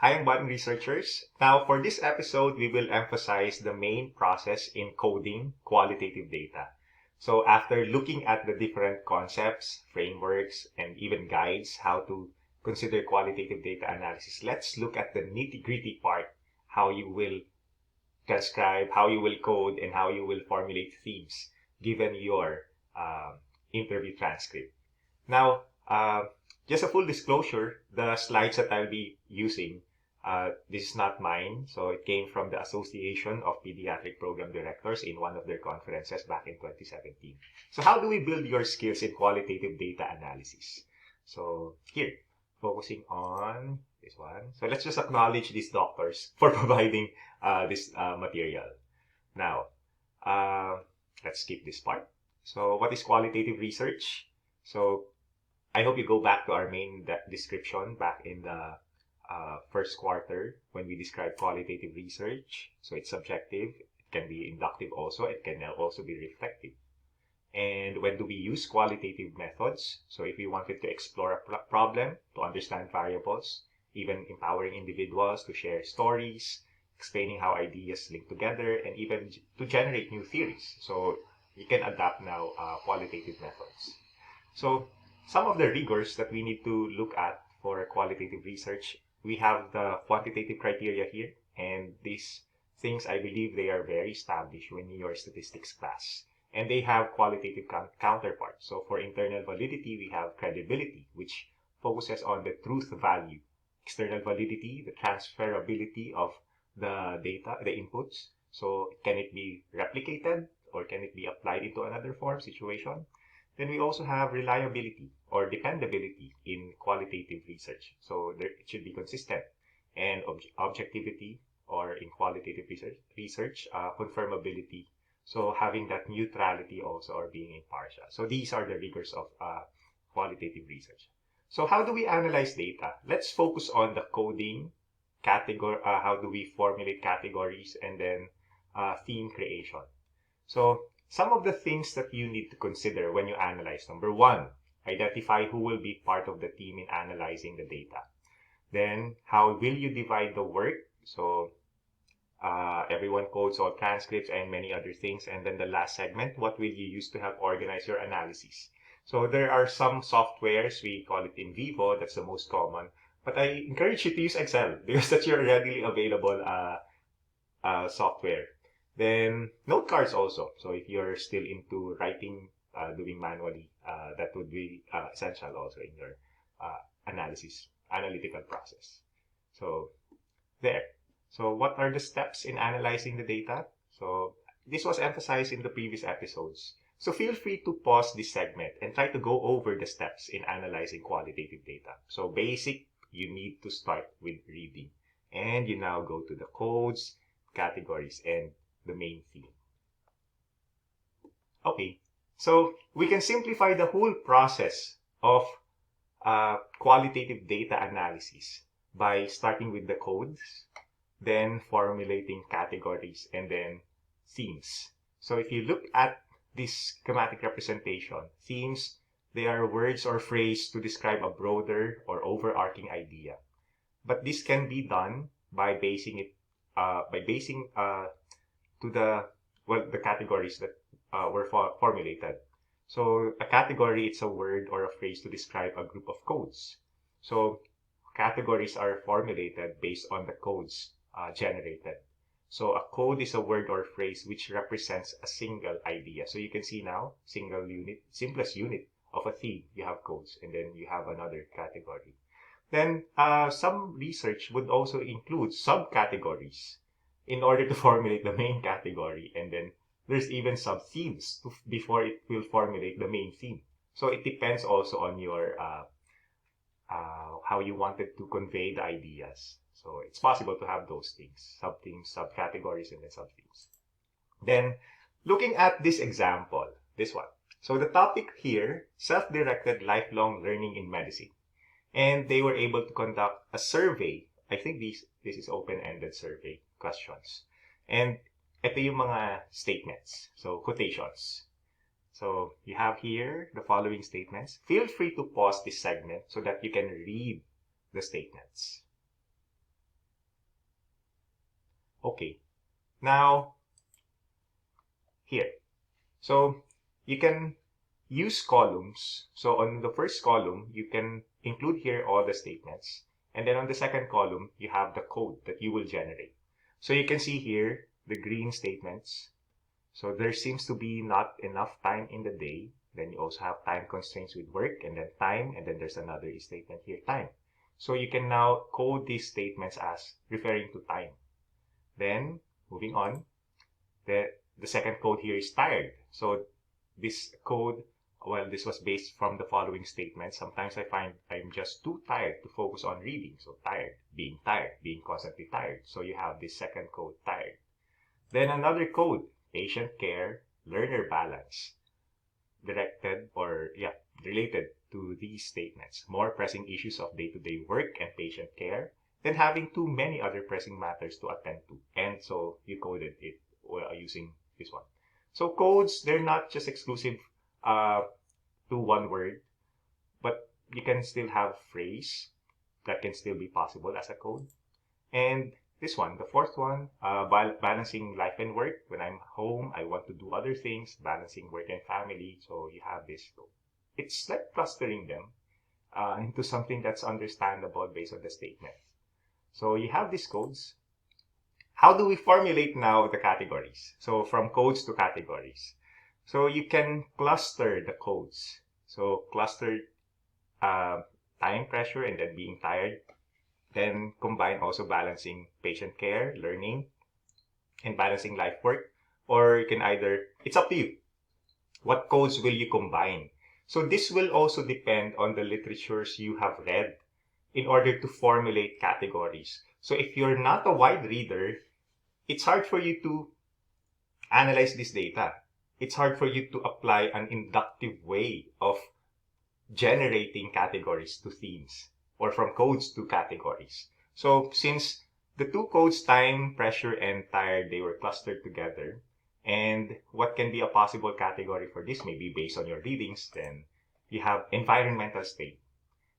Hi, I'm budding researchers. Now, for this episode, we will emphasize the main process in coding qualitative data. So, after looking at the different concepts, frameworks, and even guides how to consider qualitative data analysis, let's look at the nitty-gritty part, how you will transcribe, how you will code, and how you will formulate themes given your interview transcript. Now, just a full disclosure, the slides that I'll be using, this is not mine. So it came from the Association of Pediatric Program Directors in one of their conferences back in 2017. So how do we build your skills in qualitative data analysis? So here, focusing on this one. So let's just acknowledge these doctors for providing this material. Now, uh, let's skip this part. So what is qualitative research? So I hope you go back to our main description back in the first quarter when we describe qualitative research. So it's subjective, it can be inductive also, it can also be reflective. And when do we use qualitative methods? So if we wanted to explore a problem, to understand variables, even empowering individuals to share stories, explaining how ideas link together, and even to generate new theories. So you can adapt now qualitative methods. So some of the rigors that we need to look at for qualitative research, we have the quantitative criteria here, and these things, I believe they are very established when you're statistics class. And they have qualitative counterparts. So for internal validity, we have credibility, which focuses on the truth value. External validity, the transferability of the data, the inputs. So can it be replicated or can it be applied into another form, situation? Then we also have reliability or dependability in qualitative research. So it should be consistent. And objectivity or in qualitative research, confirmability. So having that neutrality also or being impartial. So these are the rigors of qualitative research. So how do we analyze data? Let's focus on the coding, category, how do we formulate categories, and then theme creation. So some of the things that you need to consider when you analyze. Number one, identify who will be part of the team in analyzing the data. Then, how will you divide the work? So everyone codes all transcripts and many other things. And then the last segment, what will you use to help organize your analysis? So there are some softwares, we call it in vivo, that's the most common. But I encourage you to use Excel because that's your readily available software. Then note cards also. So if you're still into writing, doing manually, that would be essential also in your analytical process. So there. So what are the steps in analyzing the data? So this was emphasized in the previous episodes. So feel free to pause this segment and try to go over the steps in analyzing qualitative data. So basic, you need to start with reading. And you now go to the codes, categories, and the main theme. Okay, so we can simplify the whole process of qualitative data analysis by starting with the codes, then formulating categories, and then themes. So if you look at this schematic representation, themes, they are words or phrases to describe a broader or overarching idea. But this can be done by basing it, to the categories that were formulated. So a category, it's a word or a phrase to describe a group of codes. So categories are formulated based on the codes generated. So a code is a word or phrase which represents a single idea. So you can see now, single unit, simplest unit of a theme, you have codes, and then you have another category. Then some research would also include subcategories in order to formulate the main category. And then there's even some themes before it will formulate the main theme. So it depends also on your how you wanted to convey the ideas. So it's possible to have those things, sub-themes, subcategories, and then sub-themes. Then looking at this example, this one. So the topic here, self-directed lifelong learning in medicine. And they were able to conduct a survey. I think this is open-ended survey questions. And ito yung mga statements. So quotations. So you have here the following statements. Feel free to pause this segment so that you can read the statements. Okay. Now, here. So you can use columns. So on the first column, you can include here all the statements. And then on the second column, you have the code that you will generate. So you can see here the green statements. So there seems to be not enough time in the day. Then you also have time constraints with work and then time. And then there's another statement here, time. So you can now code these statements as referring to time. Then moving on, the second code here is tired. So this code, well, this was based from the following statement. Sometimes I find I'm just too tired to focus on reading. So tired, being constantly tired. So you have this second code, tired. Then another code, patient care, learner balance, related to these statements. More pressing issues of day-to-day work and patient care than having too many other pressing matters to attend to. And so you coded it using this one. So codes, they're not just exclusive uh, to one word, but you can still have phrase that can still be possible as a code. And this one, the fourth one, balancing life and work. When I'm home, I want to do other things, balancing work and family. So you have this. It's like clustering them into something that's understandable based on the statement. So you have these codes. How do we formulate now the categories? So from codes to categories. So you can cluster the codes. So cluster uh, time pressure and then being tired. Then combine also balancing patient care, learning, and balancing life work. Or you can it's up to you. What codes will you combine? So this will also depend on the literatures you have read in order to formulate categories. So if you're not a wide reader, it's hard for you to analyze this data. It's hard for you to apply an inductive way of generating categories to themes or from codes to categories. So since the two codes, time, pressure, and tired, they were clustered together, and what can be a possible category for this, maybe based on your readings, then you have environmental state.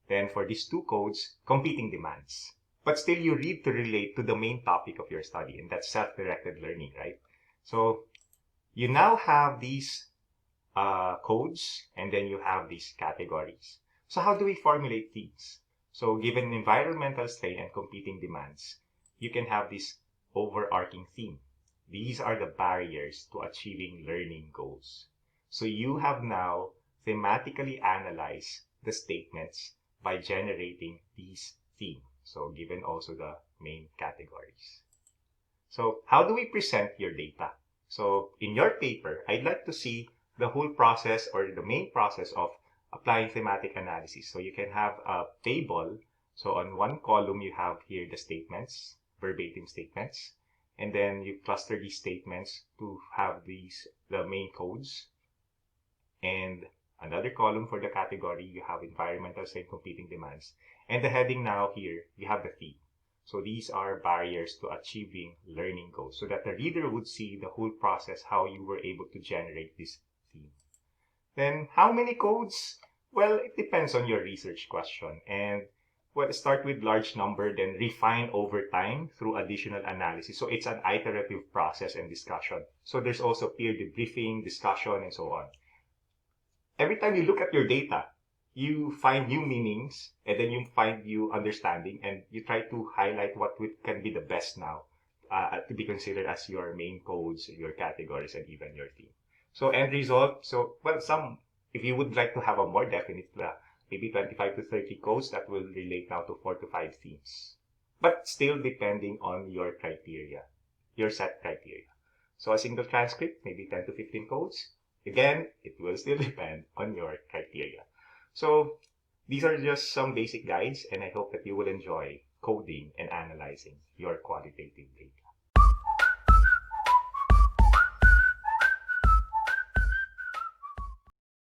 Then for these two codes, competing demands. But still you read to relate to the main topic of your study, and that's self-directed learning, right? So you now have these codes, and then you have these categories. So how do we formulate these? So given environmental strain and competing demands, you can have this overarching theme. These are the barriers to achieving learning goals. So you have now thematically analyzed the statements by generating these themes. So given also the main categories. So how do we present your data? So in your paper, I'd like to see the whole process or the main process of applying thematic analysis. So you can have a table. So on one column, you have here the statements, verbatim statements. And then you cluster these statements to have the main codes. And another column for the category, you have environmental and competing demands. And the heading now here, you have the theme. So these are barriers to achieving learning goals so that the reader would see the whole process, how you were able to generate this theme. Then how many codes? Well, it depends on your research question. And start with large number, then refine over time through additional analysis. So it's an iterative process and discussion. So there's also peer debriefing, discussion, and so on. Every time you look at your data, you find new meanings and then you find new understanding and you try to highlight what can be the best now to be considered as your main codes, your categories, and even your theme. So end result, if you would like to have a more definite, maybe 25 to 30 codes that will relate now to 4 to 5 themes. But still depending on your criteria, your set criteria. So a single transcript, maybe 10 to 15 codes. Again, it will still depend on your criteria. So these are just some basic guides, and I hope that you will enjoy coding and analyzing your qualitative data.